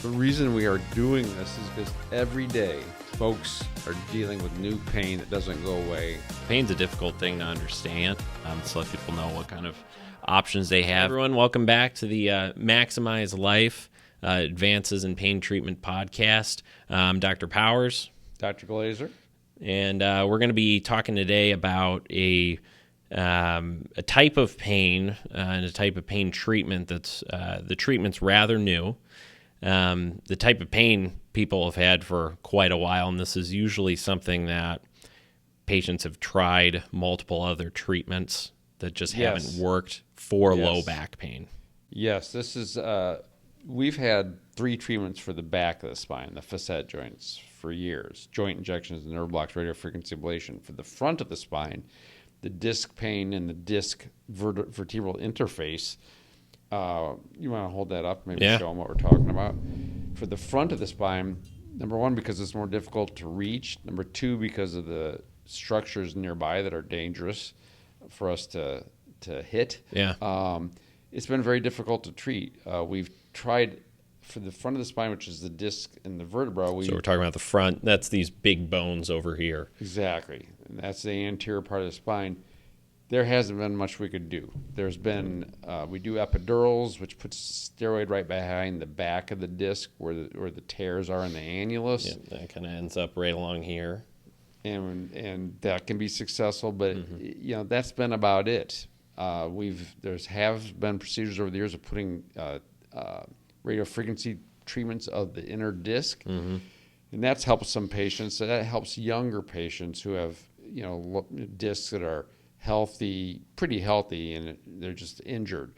The reason we are doing this is because every day folks are dealing with new pain that doesn't go away. Pain's a difficult thing to understand, so let people know what kind of options they have. Everyone, welcome back to the Maximize Life Advances in Pain Treatment podcast. I'm Dr. Powers. Dr. Glazer. And we're going to be talking today about a type of pain and a type of pain treatment that's the treatment's rather new. The type of pain people have had for quite a while, and this is usually something that patients have tried multiple other treatments that just haven't worked for low back pain. Yes, this is, we've had 3 treatments for the back of the spine, the facet joints, for years. Joint injections, nerve blocks, radiofrequency ablation. For the front of the spine, the disc pain and the disc vertebral interface. You want to hold that up, maybe show them what we're talking about. For the front of the spine, number 1, because it's more difficult to reach. Number 2, because of the structures nearby that are dangerous for us to hit. It's been very difficult to treat. We've tried for the front of the spine, which is the disc and the vertebra. So we're talking about the front. That's these big bones over here. Exactly. And that's the anterior part of the spine. There hasn't been much we could do. There's been, we do epidurals, which puts steroid right behind the back of the disc where the tears are in the annulus. Yeah, that kind of ends up right along here. And that can be successful, but that's been about it. There have been procedures over the years of putting radiofrequency treatments of the inner disc, and that's helped some patients. So that helps younger patients who have discs that are healthy, pretty healthy, and they're just injured.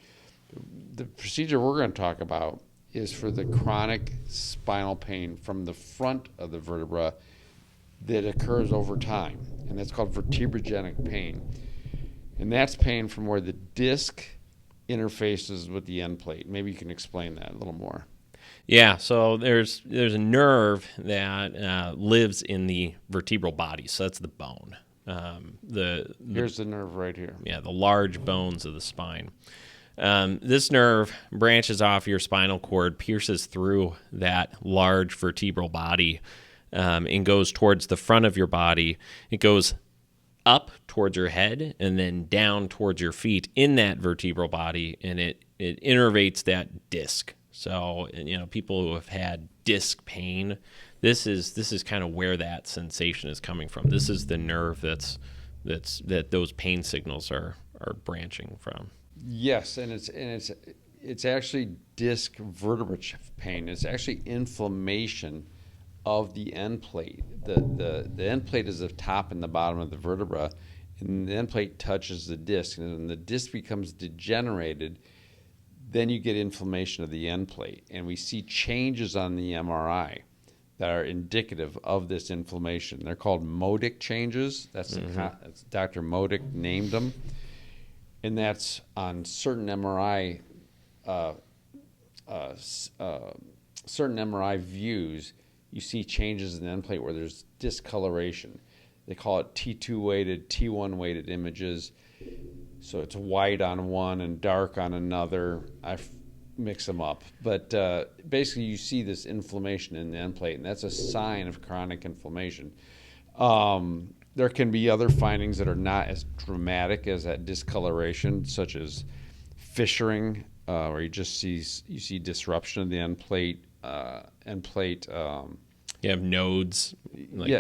The procedure we're going to talk about is for the chronic spinal pain from the front of the vertebra that occurs over time, and that's called vertebrogenic pain. And that's pain from where the disc interfaces with the end plate. Maybe you can explain that a little more. Yeah, so there's a nerve that lives in the vertebral body, so that's the bone. Here's the nerve right here. Yeah, the large bones of the spine. This nerve branches off your spinal cord, pierces through that large vertebral body, and goes towards the front of your body. It goes up towards your head and then down towards your feet in that vertebral body, and it innervates that disc. So, people who have had disc pain, this is kind of where that sensation is coming from. This is the nerve that those pain signals are branching from. Yes, and it's actually disc vertebra pain. It's actually inflammation of the end plate. The end plate is the top and the bottom of the vertebra, and the end plate touches the disc, and when the disc becomes degenerated, then you get inflammation of the end plate, and we see changes on the MRI that are indicative of this inflammation. They're called modic changes. That's Dr. Modic named them, and that's on certain MRI views. You see changes in the end plate where there's discoloration. They call it T2 weighted, T1 weighted images. So it's white on one and dark on another. I mix them up. But basically you see this inflammation in the end plate, and that's a sign of chronic inflammation. There can be other findings that are not as dramatic as that discoloration, such as fissuring, where you see disruption of the end plate. You have nodes.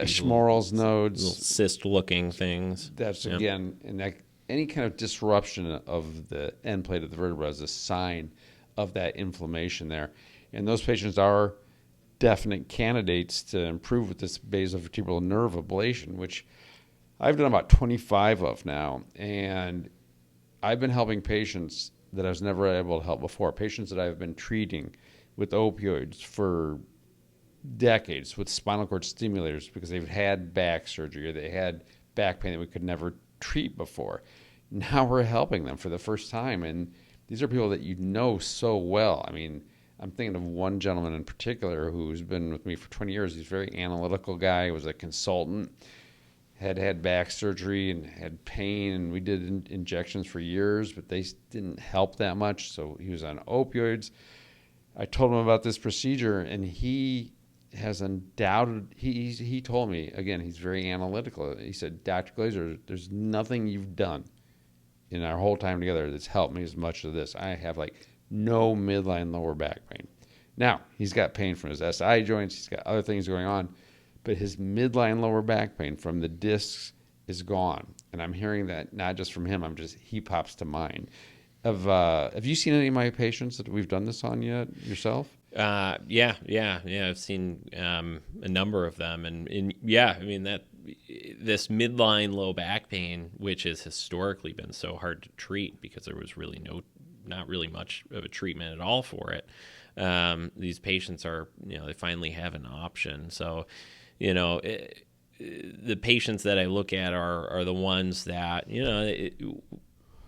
Schmorl's nodes. Little cyst-looking things. That's, again, any kind of disruption of the end plate of the vertebra is a sign of that inflammation there. And those patients are definite candidates to improve with this basivertebral nerve ablation, which I've done about 25 of now. And I've been helping patients that I was never able to help before, patients that I've been treating with opioids for decades, with spinal cord stimulators, because they've had back surgery or they had back pain that we could never treat before. Now we're helping them for the first time, and these are people that you know so well. I mean, I'm thinking of one gentleman in particular who's been with me for 20 years. He's a very analytical guy. He was a consultant, had back surgery and had pain, and we did injections for years, but they didn't help that much, so he was on opioids. I told him about this procedure, and he has undoubted. He told me again. He's very analytical. He said, "Dr. Glazer, there's nothing you've done in our whole time together that's helped me as much as this. I have like no midline lower back pain. Now he's got pain from his SI joints. He's got other things going on, but his midline lower back pain from the discs is gone. And I'm hearing that not just from him. He pops to mind. Have you seen any of my patients that we've done this on yet yourself? Yeah. I've seen a number of them, and yeah, I mean that this midline low back pain, which has historically been so hard to treat because there was really not really much of a treatment at all for it. These patients are, they finally have an option. So, the patients that I look at are the ones that,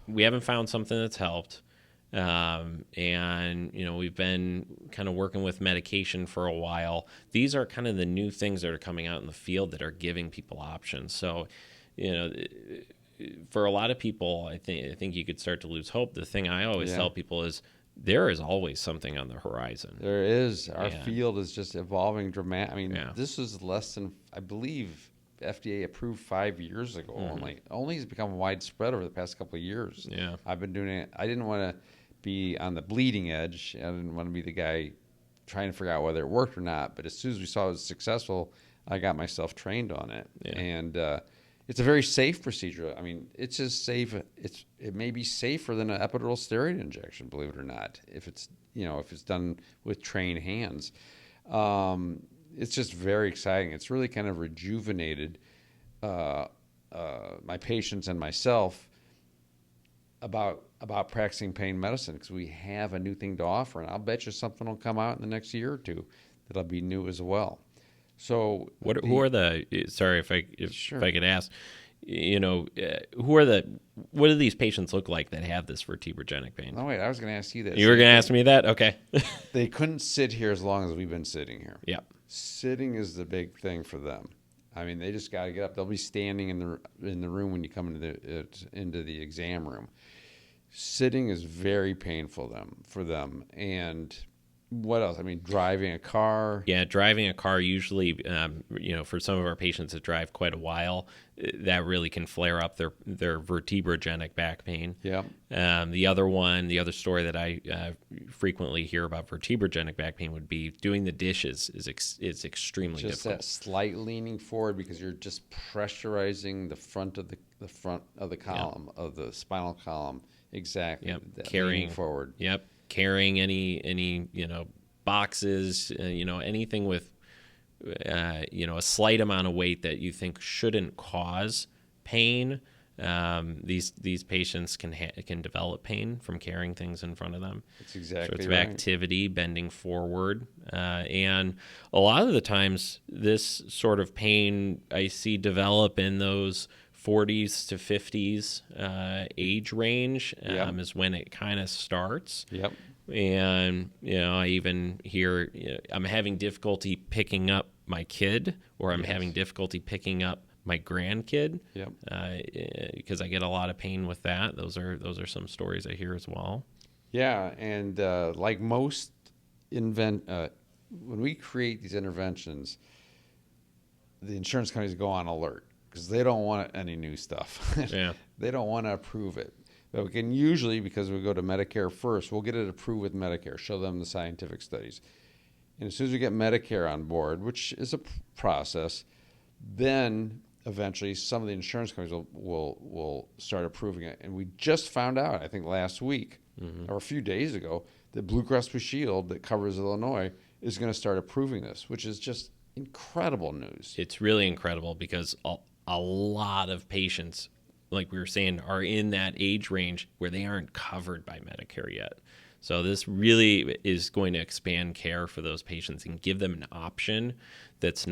we haven't found something that's helped. And we've been kind of working with medication for a while. These are kind of the new things that are coming out in the field that are giving people options. So, for a lot of people, I think you could start to lose hope. The thing I always tell people is there is always something on the horizon. There is. Our field is just evolving dramatically. I mean, this is less than, I believe, FDA approved 5 years ago. Only has become widespread over the past couple of years. Yeah, I've been doing it. I didn't want to be on the bleeding edge. I didn't want to be the guy trying to figure out whether it worked or not. But as soon as we saw it was successful, I got myself trained on it. Yeah. And it's a very safe procedure. I mean, it's just safe. It may be safer than an epidural steroid injection, believe it or not, if it's done with trained hands. It's just very exciting. It's really kind of rejuvenated my patients and myself about practicing pain medicine, because we have a new thing to offer, and I'll bet you something will come out in the next year or two that'll be new as well. So, what could ask, what do these patients look like that have this vertebrogenic pain? Oh wait, I was going to ask you that. You were going to ask me that? Okay. They couldn't sit here as long as we've been sitting here. Yeah. Sitting is the big thing for them. I mean, they just got to get up. They'll be standing in the room when you come into the exam room. Sitting is very painful for them. And what else? I mean, driving a car. Yeah, driving a car usually, for some of our patients that drive quite a while, that really can flare up their vertebrogenic back pain. Yeah. The other story that I frequently hear about vertebrogenic back pain would be doing the dishes is extremely just difficult. That slight leaning forward, because you're just pressurizing the front of the column of the spinal column. Exactly. Yep. Carrying forward. Yep. Carrying any boxes, anything with a slight amount of weight that you think shouldn't cause pain. These patients can develop pain from carrying things in front of them. That's exactly sorts right. of activity, bending forward, and a lot of the times this sort of pain I see develop in those 40s to 50s age range is when it kind of starts. Yep. And, I even hear I'm having difficulty picking up my kid, or I'm having difficulty picking up my grandkid. Yep. Because I get a lot of pain with that. Those are some stories I hear as well. Yeah, and like most when we create these interventions, the insurance companies go on alert, because they don't want any new stuff. Yeah. They don't want to approve it. But we can usually, because we go to Medicare first, we'll get it approved with Medicare, show them the scientific studies. And as soon as we get Medicare on board, which is a process, then eventually some of the insurance companies will start approving it. And we just found out, I think last week, or a few days ago, that Blue Cross Blue Shield that covers Illinois is going to start approving this, which is just incredible news. It's really incredible, because a lot of patients, like we were saying, are in that age range where they aren't covered by Medicare yet. So this really is going to expand care for those patients and give them an option that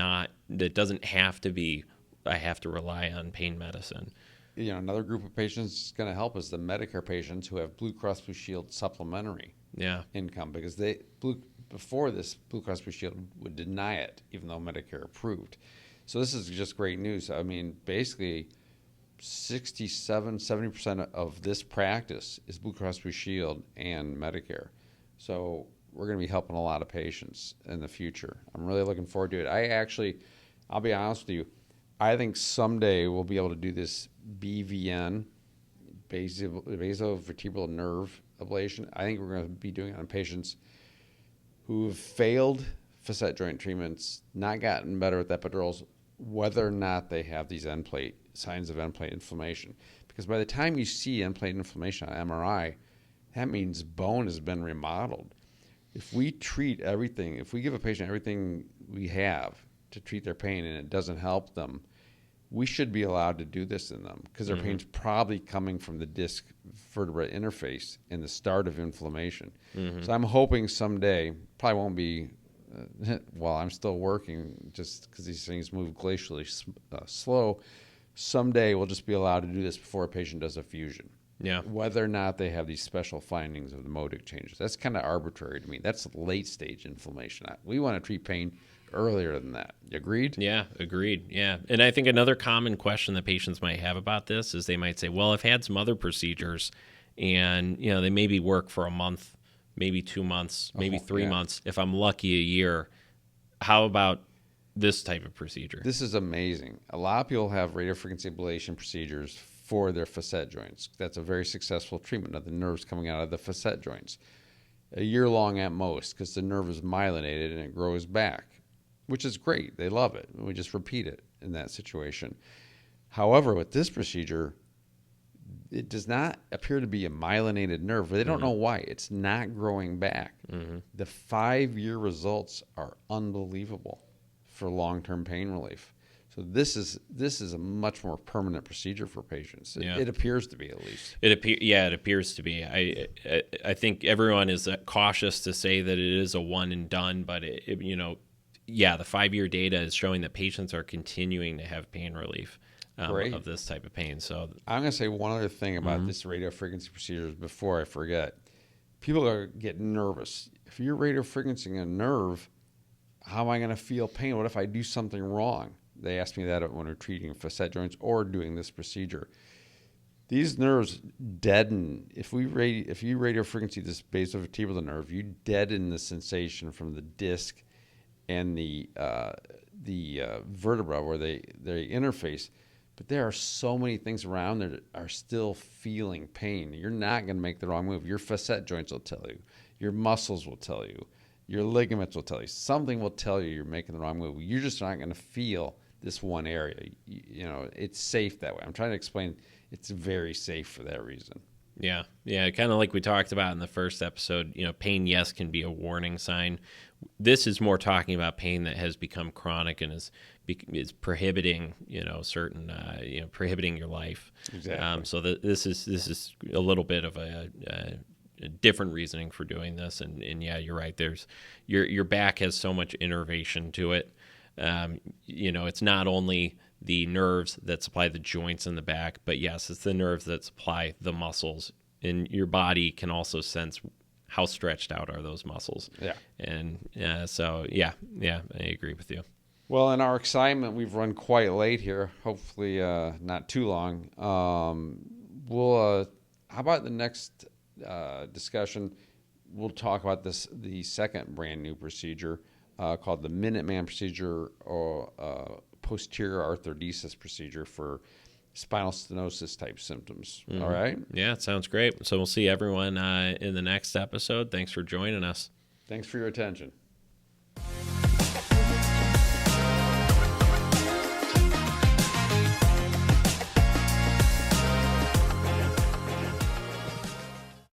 doesn't have to be, I have to rely on pain medicine. Another group of patients is going to help is the Medicare patients who have Blue Cross Blue Shield supplementary income, because before this, Blue Cross Blue Shield would deny it, even though Medicare approved. So this is just great news. I mean, basically 70% of this practice is Blue Cross Blue Shield and Medicare. So we're going to be helping a lot of patients in the future. I'm really looking forward to it. I'll be honest with you, I think someday we'll be able to do this BVN, basivertebral nerve ablation. I think we're going to be doing it on patients who have failed facet joint treatments, not gotten better with epidurals, whether or not they have these signs of end plate inflammation. Because by the time you see end plate inflammation on MRI, that means bone has been remodeled. If we treat everything, if we give a patient everything we have to treat their pain and it doesn't help them, we should be allowed to do this in them because their pain's probably coming from the disc vertebra interface and the start of inflammation. So I'm hoping someday, probably won't be while I'm still working, just because these things move glacially slow, someday we'll just be allowed to do this before a patient does a fusion. Yeah. Whether or not they have these special findings of the modic changes. That's kind of arbitrary to me. That's late stage inflammation. We want to treat pain earlier than that. You agreed? Yeah, agreed. Yeah. And I think another common question that patients might have about this is they might say, well, I've had some other procedures and, they maybe work for a month, maybe 2 months, maybe 3 months. If I'm lucky, a year. How about this type of procedure? This is amazing. A lot of people have radiofrequency ablation procedures for their facet joints. That's a very successful treatment of the nerves coming out of the facet joints. A year long at most, because the nerve is myelinated and it grows back, which is great. They love it. We just repeat it in that situation. However, with this procedure, it does not appear to be a myelinated nerve. They don't know why. It's not growing back. The 5-year results are unbelievable for long-term pain relief. So this is a much more permanent procedure for patients. It appears to be, at least. It appears to be. I think everyone is cautious to say that it is a one and done, but the 5-year data is showing that patients are continuing to have pain relief of this type of pain. So I'm going to say one other thing about this radiofrequency procedures before I forget. People get nervous. If you're radiofrequencing a nerve, how am I going to feel pain? What if I do something wrong? They ask me that when we're treating facet joints or doing this procedure. These nerves deaden. If you radiofrequency this basivertebral nerve, you deaden the sensation from the disc and the vertebra where they interface. But there are so many things around there that are still feeling pain. You're not going to make the wrong move. Your facet joints will tell you. Your muscles will tell you. Your ligaments will tell you. Something will tell you you're making the wrong move. You're just not going to feel this one area. It's safe that way. I'm trying to explain it's very safe for that reason. Yeah, kind of like we talked about in the first episode, pain, yes, can be a warning sign. This is more talking about pain that has become chronic and is prohibiting, certain, prohibiting your life. Exactly. So this is a little bit of a different reasoning for doing this. And yeah, you're right. There's your back has so much innervation to it. It's not only the nerves that supply the joints in the back, but yes, it's the nerves that supply the muscles. And your body can also sense how stretched out are those muscles. Yeah. And so, I agree with you. Well, in our excitement, we've run quite late here. Hopefully not too long. How about the next discussion? We'll talk about the second brand new procedure called the Minuteman procedure, or posterior arthrodesis procedure for spinal stenosis type symptoms. All right? Yeah, it sounds great. So we'll see everyone in the next episode. Thanks for joining us. Thanks for your attention.